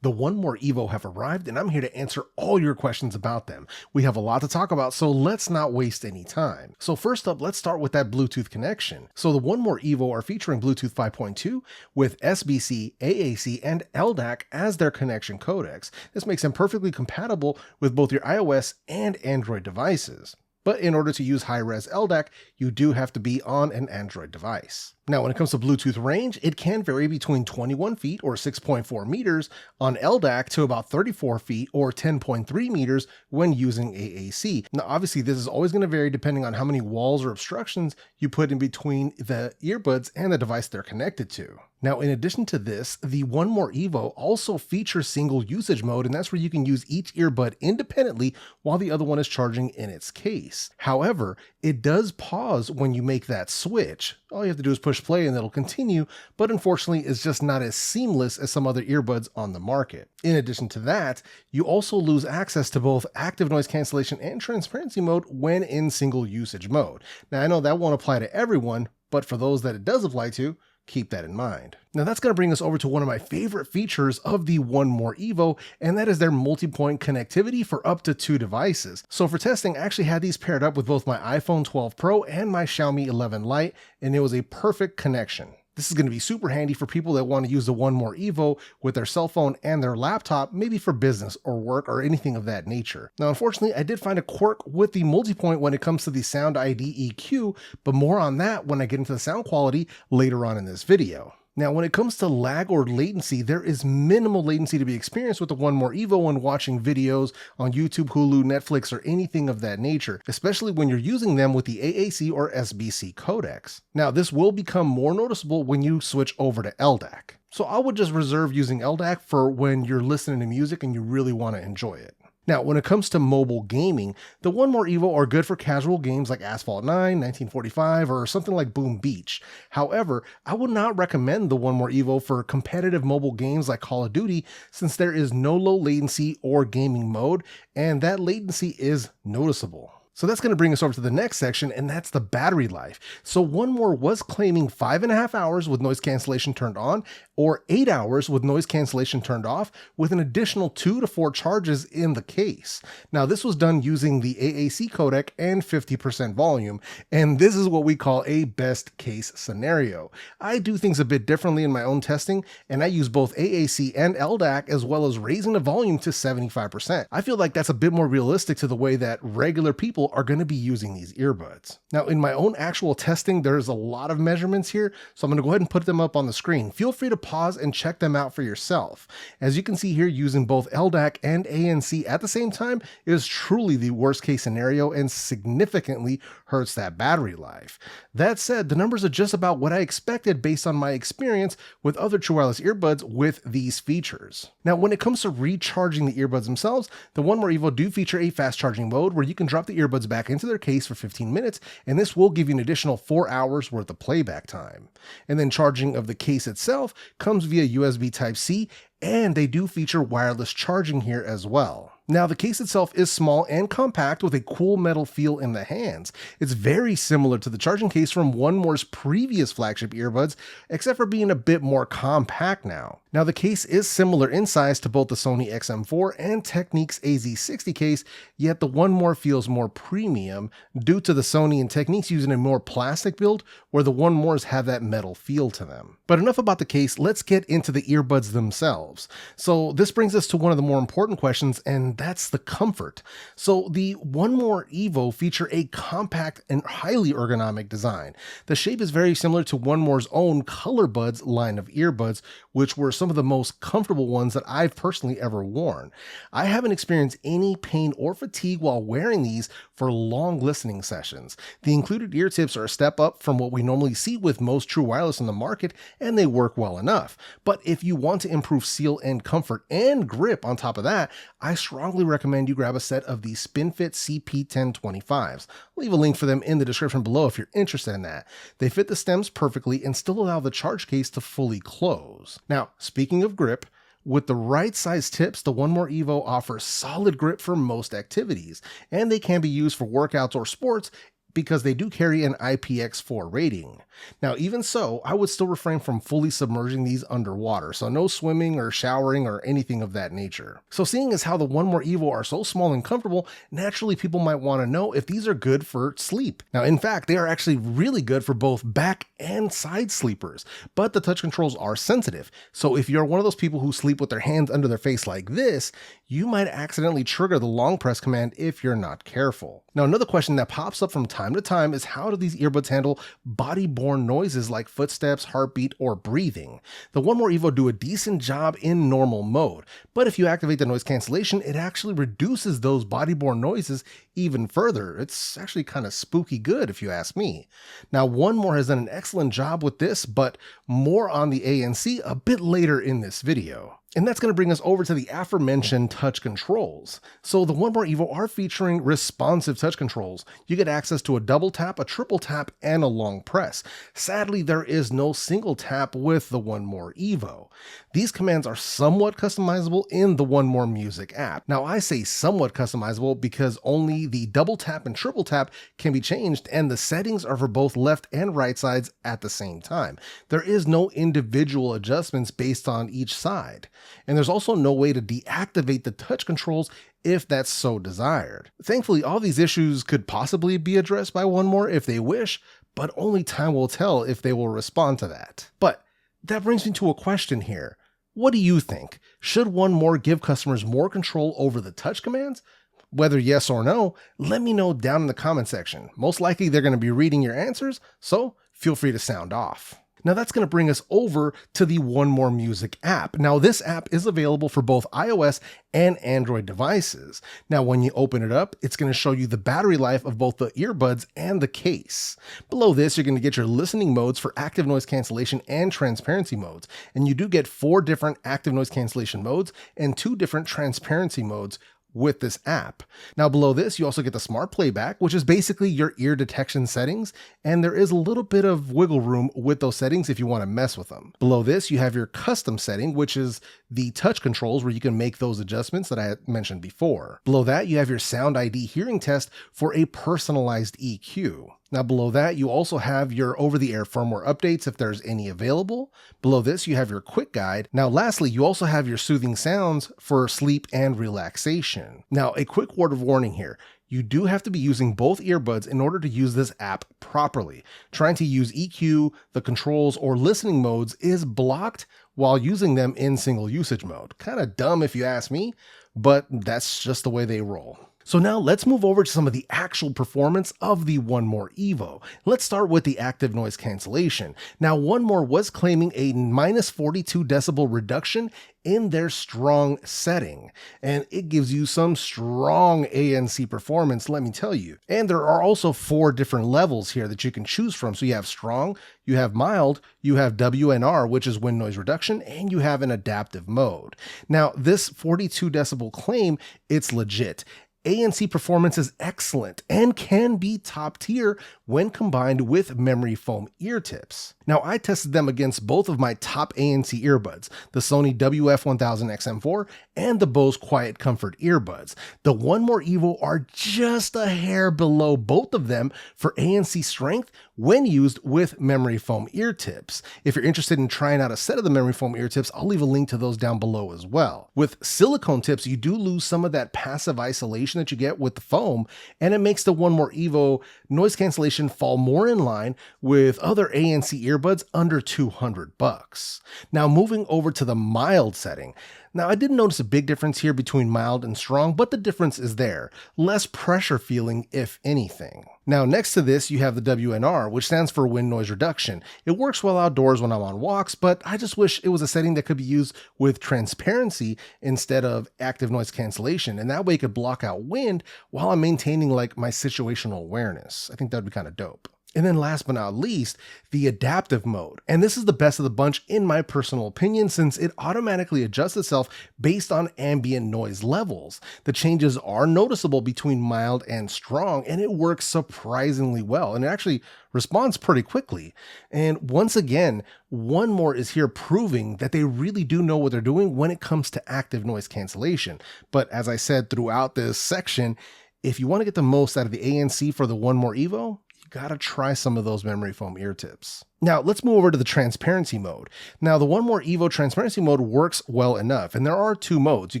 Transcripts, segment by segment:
The One More Evo have arrived, and I'm here to answer all your questions about them. We have a lot to talk about, so let's not waste any time. So first up, let's start with that Bluetooth connection. So the One More Evo are featuring Bluetooth 5.2 with SBC, AAC, and LDAC as their connection codecs. This makes them perfectly compatible with both your iOS and Android devices. But in order to use Hi-Res LDAC, you do have to be on an Android device. Now, when it comes to Bluetooth range, it can vary between 21 feet or 6.4 meters on LDAC to about 34 feet or 10.3 meters when using AAC. Now, obviously, this is always going to vary depending on how many walls or obstructions you put in between the earbuds and the device they're connected to. Now, in addition to this, the One More Evo also features single usage mode, and that's where you can use each earbud independently while the other one is charging in its case. However, it does pause when you make that switch. All you have to do is push play and it'll continue, but unfortunately it's just not as seamless as some other earbuds on the market. In addition to that, you also lose access to both active noise cancellation and transparency mode when in single usage mode. Now, I know that won't apply to everyone, but for those that it does apply to, keep that in mind. Now that's going to bring us over to one of my favorite features of the One More Evo, and that is their multi-point connectivity for up to 2 devices. So for testing, I actually had these paired up with both my iPhone 12 Pro and my Xiaomi 11 Lite, and it was a perfect connection. This is going to be super handy for people that want to use the One More Evo with their cell phone and their laptop, maybe for business or work or anything of that nature. Now, unfortunately, I did find a quirk with the multipoint when it comes to the SoundID EQ, but more on that when I get into the sound quality later on in this video. Now, when it comes to lag or latency, there is minimal latency to be experienced with the One More Evo when watching videos on YouTube, Hulu, Netflix, or anything of that nature, especially when you're using them with the AAC or SBC codecs. Now, this will become more noticeable when you switch over to LDAC. So I would just reserve using LDAC for when you're listening to music and you really want to enjoy it. Now, when it comes to mobile gaming, the One More Evo are good for casual games like Asphalt 9, 1945, or something like Boom Beach. However, I would not recommend the One More Evo for competitive mobile games like Call of Duty, since there is no low latency or gaming mode, and that latency is noticeable. So that's going to bring us over to the next section, and that's the battery life. So One More was claiming 5.5 hours with noise cancellation turned on, or 8 hours with noise cancellation turned off, with an additional 2 to 4 charges in the case. Now, this was done using the AAC codec and 50% volume, and this is what we call a best case scenario. I do things a bit differently in my own testing, and I use both AAC and LDAC, as well as raising the volume to 75%. I feel like that's a bit more realistic to the way that regular people are going to be using these earbuds. Now, in my own actual testing, there's a lot of measurements here, so I'm going to go ahead and put them up on the screen. Feel free to pause and check them out for yourself. As you can see here, using both LDAC and ANC at the same time is truly the worst case scenario and significantly hurts that battery life. That said, the numbers are just about what I expected based on my experience with other true wireless earbuds with these features. Now, when it comes to recharging the earbuds themselves, the One More Evo do feature a fast charging mode where you can drop the earbuds back into their case for 15 minutes, and this will give you an additional 4 hours worth of playback time. And then charging of the case itself comes via USB Type-C, and they do feature wireless charging here as well. Now, the case itself is small and compact with a cool metal feel in the hands. It's very similar to the charging case from One More's previous flagship earbuds, except for being a bit more compact now. Now, the case is similar in size to both the Sony XM4 and Technics AZ60 case, yet the One More feels more premium due to the Sony and Technics using a more plastic build, where the One Mores have that metal feel to them. But enough about the case, let's get into the earbuds themselves. So this brings us to one of the more important questions, and that's the comfort. So the One More Evo feature a compact and highly ergonomic design. The shape is very similar to One More's own ColorBuds line of earbuds, which were some of the most comfortable ones that I've personally ever worn. I haven't experienced any pain or fatigue while wearing these for long listening sessions. The included ear tips are a step up from what we normally see with most true wireless on the market, and they work well enough. But if you want to improve seal and comfort and grip on top of that, I strongly recommend you grab a set of the SpinFit CP1025s. I'll leave a link for them in the description below if you're interested in that. They fit the stems perfectly and still allow the charge case to fully close. Now, speaking of grip, with the right size tips, the One More Evo offers solid grip for most activities, and they can be used for workouts or sports because they do carry an IPX4 rating. Now, even so, I would still refrain from fully submerging these underwater, so no swimming or showering or anything of that nature. So seeing as how the One More Evo are so small and comfortable, naturally people might want to know if these are good for sleep. Now, in fact, they are actually really good for both back and side sleepers, but the touch controls are sensitive. So if you're one of those people who sleep with their hands under their face like this, you might accidentally trigger the long press command if you're not careful. Now, another question that pops up from time to time is how do these earbuds handle body-borne noises like footsteps, heartbeat, or breathing? The One More Evo do a decent job in normal mode, but if you activate the noise cancellation, it actually reduces those body-borne noises even further. It's actually kind of spooky good if you ask me. Now, One More has done an excellent job with this, but more on the ANC a bit later in this video. And that's going to bring us over to the aforementioned touch controls. So the One More Evo are featuring responsive touch controls. You get access to a double tap, a triple tap, and a long press. Sadly, there is no single tap with the One More Evo. These commands are somewhat customizable in the One More Music app. Now, I say somewhat customizable because only the double tap and triple tap can be changed, and the settings are for both left and right sides at the same time. There is no individual adjustments based on each side. And there's also no way to deactivate the touch controls if that's so desired. Thankfully, all these issues could possibly be addressed by One More if they wish, but only time will tell if they will respond to that. But that brings me to a question here. What do you think? Should One More give customers more control over the touch commands? Whether yes or no, let me know down in the comment section. Most likely they're going to be reading your answers, so feel free to sound off. Now that's going to bring us over to the One More Music app. Now this app is available for both iOS and Android devices. Now when you open it up, it's going to show you the battery life of both the earbuds and the case. Below this, you're going to get your listening modes for active noise cancellation and transparency modes. And you do get 4 different active noise cancellation modes and 2 different transparency modes with this app. Now below this, you also get the smart playback, which is basically your ear detection settings, and there is a little bit of wiggle room with those settings if you want to mess with them. Below this, you have your custom setting, which is the touch controls where you can make those adjustments that I had mentioned before. Below that, you have your SoundID hearing test for a personalized EQ. Now below that, you also have your over-the-air firmware updates if there's any available. Below this, you have your quick guide. Now lastly, you also have your soothing sounds for sleep and relaxation. Now a quick word of warning here. You do have to be using both earbuds in order to use this app properly. Trying to use EQ, the controls, or listening modes is blocked while using them in single usage mode. Kind of dumb if you ask me, but that's just the way they roll. So now let's move over to some of the actual performance of the One More Evo. Let's start with the active noise cancellation. Now One More was claiming a minus 42 decibel reduction in their strong setting, and it gives you some strong ANC performance, let me tell you. And there are also 4 different levels here that you can choose from. So you have strong, you have mild, you have WNR, which is wind noise reduction, and you have an adaptive mode. Now this 42 decibel claim, it's legit. ANC performance is excellent and can be top tier when combined with memory foam ear tips. Now I tested them against both of my top ANC earbuds, the Sony WF-1000XM4 and the Bose Quiet Comfort earbuds. The One More Evo are just a hair below both of them for ANC strength when used with memory foam ear tips. If you're interested in trying out a set of the memory foam ear tips, I'll leave a link to those down below as well. With silicone tips, you do lose some of that passive isolation that you get with the foam, and it makes the One More Evo noise cancellation fall more in line with other ANC earbuds under $200. Now moving over to the mild setting. Now I didn't notice a big difference here between mild and strong, but the difference is there. Less pressure feeling, if anything. Now next to this, you have the WNR, which stands for wind noise reduction. It works well outdoors when I'm on walks, but I just wish it was a setting that could be used with transparency instead of active noise cancellation, and that way it could block out wind while I'm maintaining like my situational awareness. I think that'd be kind of dope. And then last but not least, the adaptive mode. And this is the best of the bunch in my personal opinion, since it automatically adjusts itself based on ambient noise levels. The changes are noticeable between mild and strong, and it works surprisingly well, and it actually responds pretty quickly. And once again, One More is here proving that they really do know what they're doing when it comes to active noise cancellation. But as I said throughout this section, if you want to get the most out of the ANC for the One More Evo, gotta try some of those memory foam ear tips. Now let's move over to the transparency mode. Now the One More Evo transparency mode works well enough, and there are two modes. You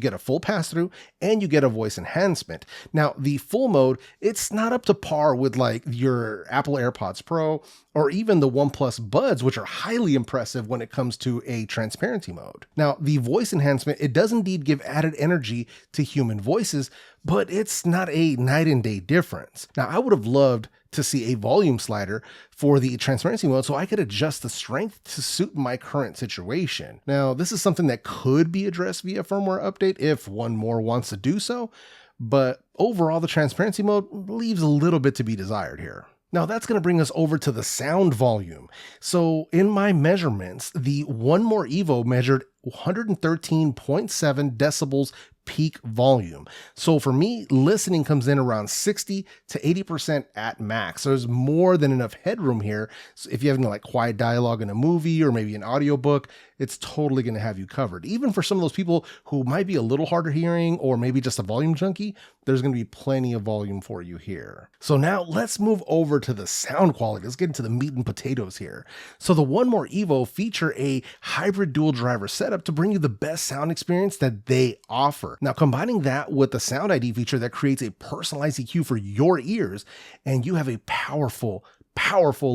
get a full pass-through and you get a voice enhancement. Now the full mode, it's not up to par with like your Apple AirPods Pro or even the OnePlus Buds, which are highly impressive when it comes to a transparency mode. Now the voice enhancement, it does indeed give added energy to human voices, but it's not a night and day difference. Now I would have loved to see a volume slider for the transparency mode so I could adjust the strength to suit my current situation. Now, this is something that could be addressed via firmware update if One More wants to do so, but overall the transparency mode leaves a little bit to be desired here. Now that's going to bring us over to the sound volume. So in my measurements, the One More Evo measured 113.7 decibels peak volume. So for me, listening comes in around 60 to 80% at max. So there's more than enough headroom here. So if you have any like quiet dialogue in a movie or maybe an audiobook, it's totally going to have you covered. Even for some of those people who might be a little harder hearing or maybe just a volume junkie, there's going to be plenty of volume for you here. So now let's move over to the sound quality. Let's get into the meat and potatoes here. So the One More Evo feature a hybrid dual driver setup to bring you the best sound experience that they offer. Now, combining that with the SoundID feature that creates a personalized EQ for your ears, and you have a powerful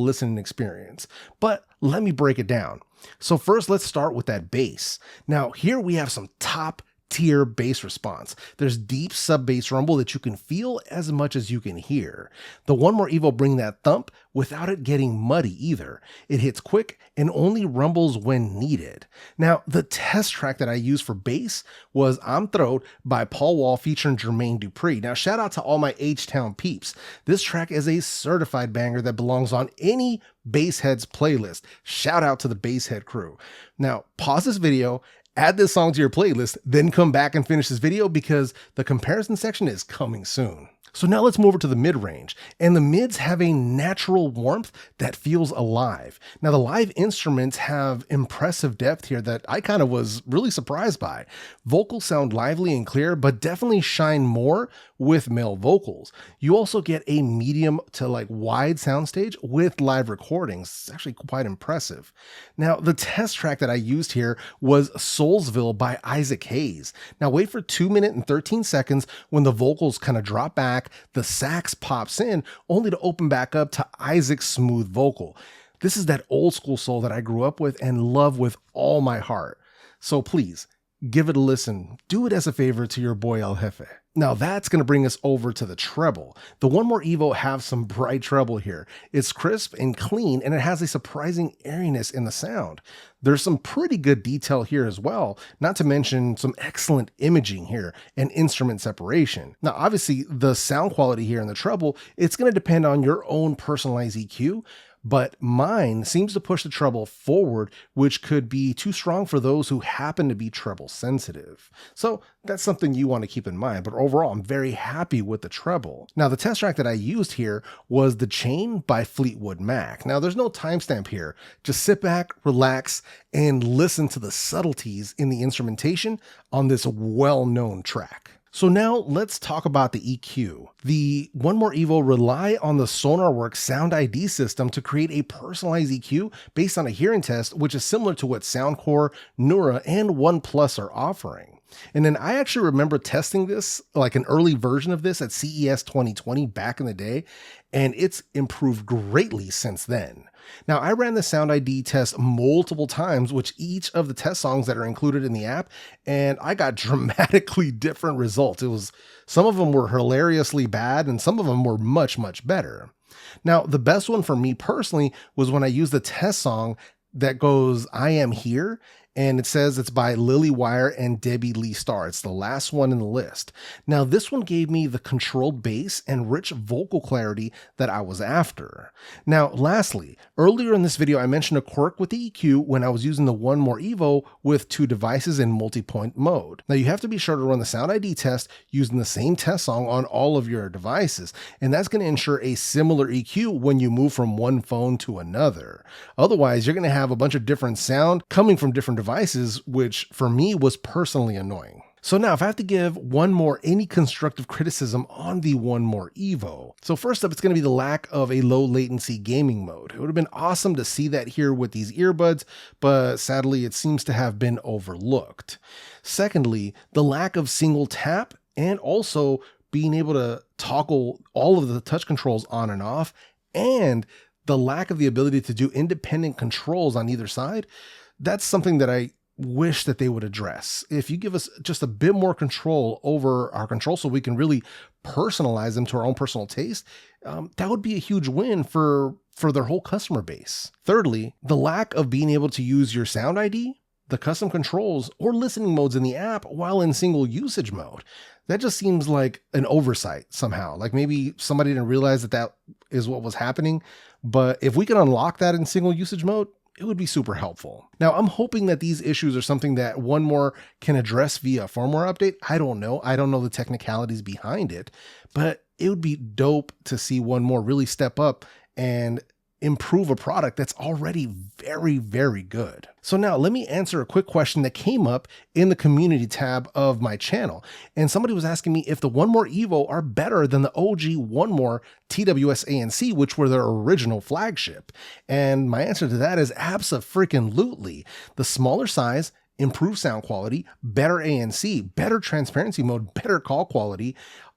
listening experience. But let me break it down. So first, let's start with that bass. Now, here we have some top tier bass response. There's deep sub bass rumble that you can feel as much as you can hear. The One More Evo bring that thump without it getting muddy either. It hits quick and only rumbles when needed. Now, the test track that I used for bass was I'm Throwed by Paul Wall featuring Jermaine Dupri. Now, shout out to all my H-Town peeps. This track is a certified banger that belongs on any Bassheads playlist. Shout out to the Basshead crew. Now, pause this video, add this song to your playlist, then come back and finish this video because the comparison section is coming soon. So now let's move over to the mid-range, and the mids have a natural warmth that feels alive. Now the live instruments have impressive depth here that I kind of was really surprised by. Vocals sound lively and clear, but definitely shine more with male vocals. You also get a medium to like wide soundstage with live recordings. It's actually quite impressive. Now the test track that I used here was Soulsville by Isaac Hayes. Now wait for 2 minutes and 13 seconds when the vocals kind of drop back, the sax pops in, only to open back up to Isaac's smooth vocal. This is that old school soul that I grew up with and love with all my heart. So please, give it a listen. Do it as a favor to your boy El Jefe. Now that's going to bring us over to the treble. The One More Evo have some bright treble here. It's crisp and clean, and it has a surprising airiness in the sound. There's some pretty good detail here as well, not to mention some excellent imaging here and instrument separation. Now obviously the sound quality here in the treble, it's going to depend on your own personalized EQ, but mine seems to push the treble forward, which could be too strong for those who happen to be treble sensitive. So that's something you want to keep in mind, but overall, I'm very happy with the treble. Now, the test track that I used here was The Chain by Fleetwood Mac. Now, there's no timestamp here. Just sit back, relax, and listen to the subtleties in the instrumentation on this well-known track. So now let's talk about the EQ. The One More Evo rely on the SonarWorks SoundID system to create a personalized EQ based on a hearing test, which is similar to what Soundcore, Neura, and OnePlus are offering. And then I actually remember testing this, like an early version of this at CES 2020 back in the day, and it's improved greatly since then. Now, I ran the SoundID test multiple times with each of the test songs that are included in the app, and I got dramatically different results. Some of them were hilariously bad, and some of them were much, much better. Now, the best one for me personally was when I used the test song that goes, I Am Here, and it says it's by Lily Wire and Debbie Lee Starr. It's the last one in the list. Now, this one gave me the controlled bass and rich vocal clarity that I was after. Now, lastly, earlier in this video, I mentioned a quirk with the EQ when I was using the One More Evo with two devices in multi-point mode. Now, you have to be sure to run the SoundID test using the same test song on all of your devices, and that's going to ensure a similar EQ when you move from one phone to another. Otherwise, you're going to have a bunch of different sound coming from different devices, which for me was personally annoying. So now if I have to give any constructive criticism on the One More Evo. So first up, it's going to be the lack of a low latency gaming mode. It would have been awesome to see that here with these earbuds, but sadly it seems to have been overlooked. Secondly, the lack of single tap and also being able to toggle all of the touch controls on and off, and the lack of the ability to do independent controls on either side. That's something that I wish that they would address. If you give us just a bit more control over our controls so we can really personalize them to our own personal taste, that would be a huge win for their whole customer base. Thirdly, the lack of being able to use your SoundID, the custom controls, or listening modes in the app while in single usage mode. That just seems like an oversight somehow. Like maybe somebody didn't realize that that is what was happening. But if we can unlock that in single usage mode, it would be super helpful. Now, I'm hoping that these issues are something that One More can address via a firmware update. I don't know. I don't know the technicalities behind it, but it would be dope to see One More really step up and improve a product that's already very, very good. So now let me answer a quick question that came up in the community tab of my channel. And somebody was asking me if the One More Evo are better than the OG One More TWS ANC, which were their original flagship. And my answer to that is abso-freaking-lutely. The smaller size, improved sound quality, better ANC, better transparency mode, better call quality,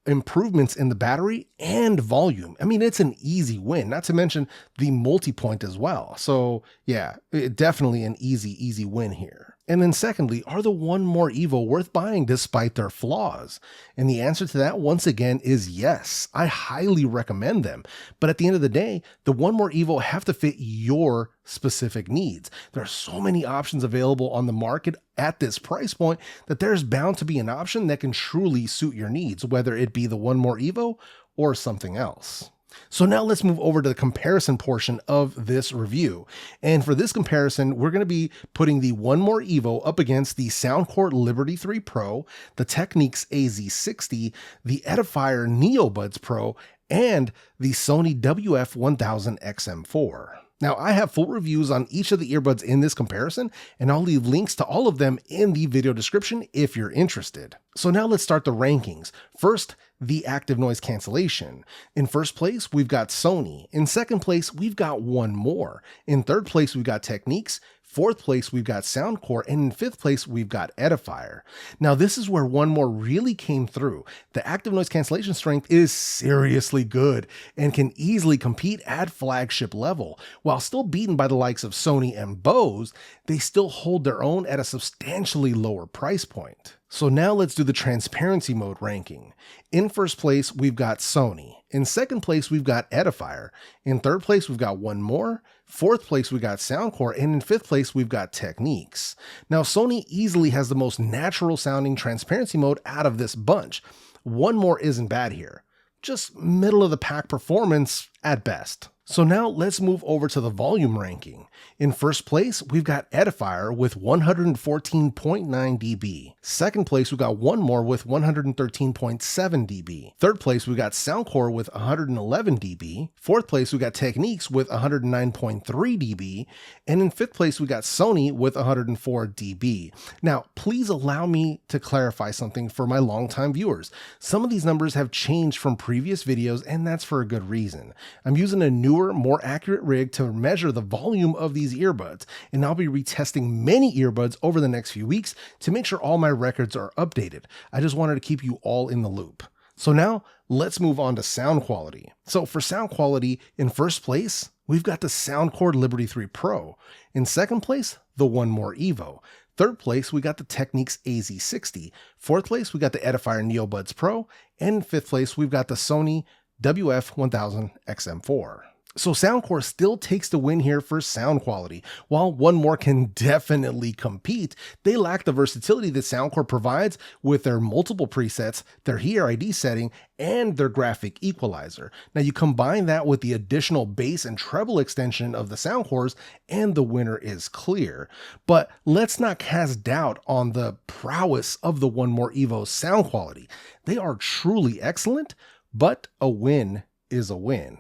improvements in the battery and volume. I mean, it's an easy win, not to mention the multi-point as well. So yeah, definitely an easy win here. And then secondly, are the One More Evo worth buying despite their flaws? And the answer to that once again is yes. I highly recommend them. But at the end of the day, the One More Evo have to fit your specific needs. There are so many options available on the market at this price point that there's bound to be an option that can truly suit your needs, whether it be the One More Evo or something else. So now let's move over to the comparison portion of this review. And for this comparison, we're going to be putting the One More Evo up against the Soundcore Liberty 3 Pro, the Technics AZ60, the Edifier NeoBuds Pro, and the Sony WF-1000XM4. Now, I have full reviews on each of the earbuds in this comparison, and I'll leave links to all of them in the video description if you're interested. So now let's start the rankings. First, the active noise cancellation. In first place, we've got Sony. In second place, we've got One More. In third place, we've got Technics. Fourth place, we've got Soundcore, and in fifth place, we've got Edifier. Now, this is where One More really came through. The active noise cancellation strength is seriously good and can easily compete at flagship level. While still beaten by the likes of Sony and Bose, they still hold their own at a substantially lower price point. So now let's do the transparency mode ranking. In first place, we've got Sony. In second place, we've got Edifier. In third place, we've got One More. Fourth place, we got Soundcore. And in fifth place, we've got Techniques. Now, Sony easily has the most natural sounding transparency mode out of this bunch. One More isn't bad here. Just middle of the pack performance at best. So now let's move over to the volume ranking. In first place, we've got Edifier with 114.9 dB. Second place, we've got One More with 113.7 dB. Third place, we've got Soundcore with 111 dB. Fourth place, we got Techniques with 109.3 dB. And in fifth place, we got Sony with 104 dB. Now, please allow me to clarify something for my longtime viewers. Some of these numbers have changed from previous videos, and that's for a good reason. I'm using a newer, more accurate rig to measure the volume of these earbuds, and I'll be retesting many earbuds over the next few weeks to make sure all my records are updated. I just wanted to keep you all in the loop. So now let's move on to sound quality. So for sound quality, in first place, we've got the Soundcore Liberty 3 Pro. In second place, the One More Evo. Third place, we got the Technics AZ60. Fourth place, we got the Edifier NeoBuds Pro. And in fifth place, we've got the Sony WF-1000XM4. So Soundcore still takes the win here for sound quality. While One More can definitely compete, they lack the versatility that Soundcore provides with their multiple presets, their HearID setting, and their graphic equalizer. Now you combine that with the additional bass and treble extension of the Soundcores, and the winner is clear. But let's not cast doubt on the prowess of the One More Evo's sound quality. They are truly excellent, but a win is a win.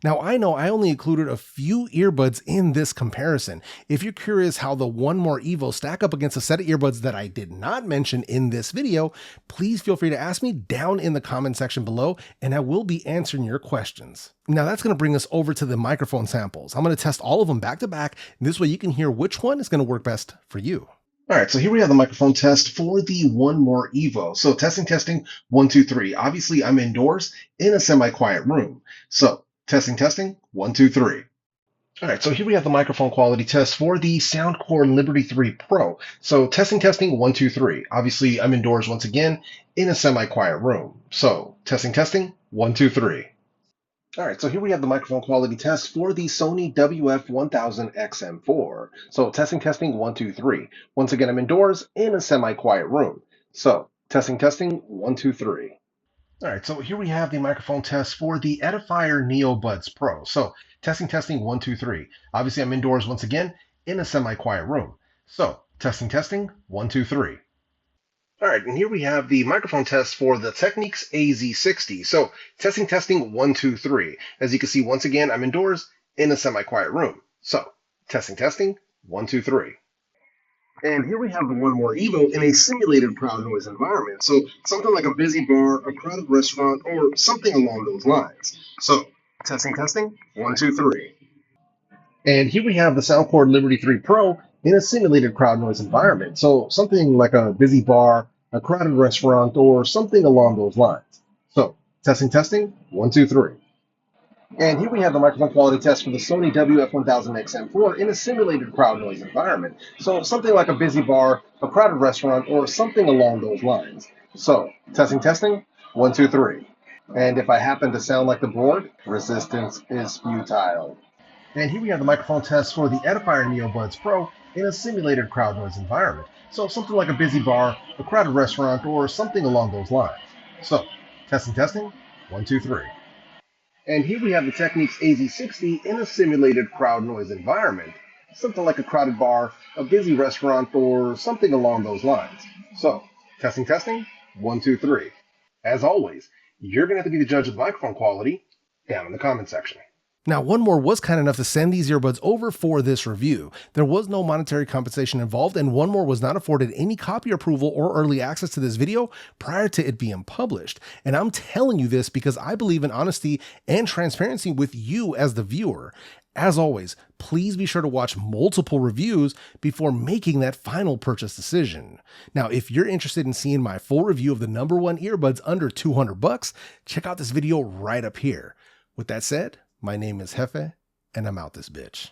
Now, I know I only included a few earbuds in this comparison. If you're curious how the One More Evo stack up against a set of earbuds that I did not mention in this video, please feel free to ask me down in the comment section below, and I will be answering your questions. Now that's going to bring us over to the microphone samples. I'm going to test all of them back to back. This way you can hear which one is going to work best for you. All right, so here we have the microphone test for the One More Evo. So testing, 1, 2, 3. Obviously, I'm indoors in a semi-quiet room. So testing, 1, 2, 3. All right, so here we have the microphone quality test for the Soundcore Liberty 3 Pro. So testing, 1, 2, 3. Obviously, I'm indoors once again in a semi-quiet room. So testing, 1, 2, 3. All right, so here we have the microphone quality test for the Sony WF-1000XM4. So testing, 1, 2, 3. Once again, I'm indoors in a semi-quiet room. So testing, 1, 2, 3. All right, so here we have the microphone test for the Edifier NeoBuds Pro. So testing, 1, 2, 3. Obviously, I'm indoors once again in a semi-quiet room. So testing, 1, 2, 3. All right, and here we have the microphone test for the Technics AZ60. So testing, 1, 2, 3. As you can see, once again, I'm indoors in a semi-quiet room. So testing, 1, 2, 3. And here we have the One More Evo in a simulated crowd noise environment. So something like a busy bar, a crowded restaurant, or something along those lines. So testing, 1, 2, 3. And here we have the Soundcore Liberty 3 Pro in a simulated crowd noise environment. So something like a busy bar, a crowded restaurant, or something along those lines. So testing, 1, 2, 3. And here we have the microphone quality test for the Sony WF-1000XM4 in a simulated crowd noise environment. So something like a busy bar, a crowded restaurant, or something along those lines. So testing, 1, 2, 3. And if I happen to sound like the board, resistance is futile. And here we have the microphone test for the Edifier NeoBuds Pro in a simulated crowd noise environment. So something like a busy bar, a crowded restaurant, or something along those lines. So testing, 1, 2, 3. And here we have the Technics AZ60 in a simulated crowd noise environment. Something like a crowded bar, a busy restaurant, or something along those lines. So testing, 1, 2, 3. As always, you're going to have to be the judge of the microphone quality down in the comment section. Now, One More was kind enough to send these earbuds over for this review. There was no monetary compensation involved, and One More was not afforded any copy approval or early access to this video prior to it being published. And I'm telling you this because I believe in honesty and transparency with you as the viewer. As always, please be sure to watch multiple reviews before making that final purchase decision. Now, if you're interested in seeing my full review of the #1 earbuds under $200, check out this video right up here. With that said, my name is Jefe, and I'm out this bitch.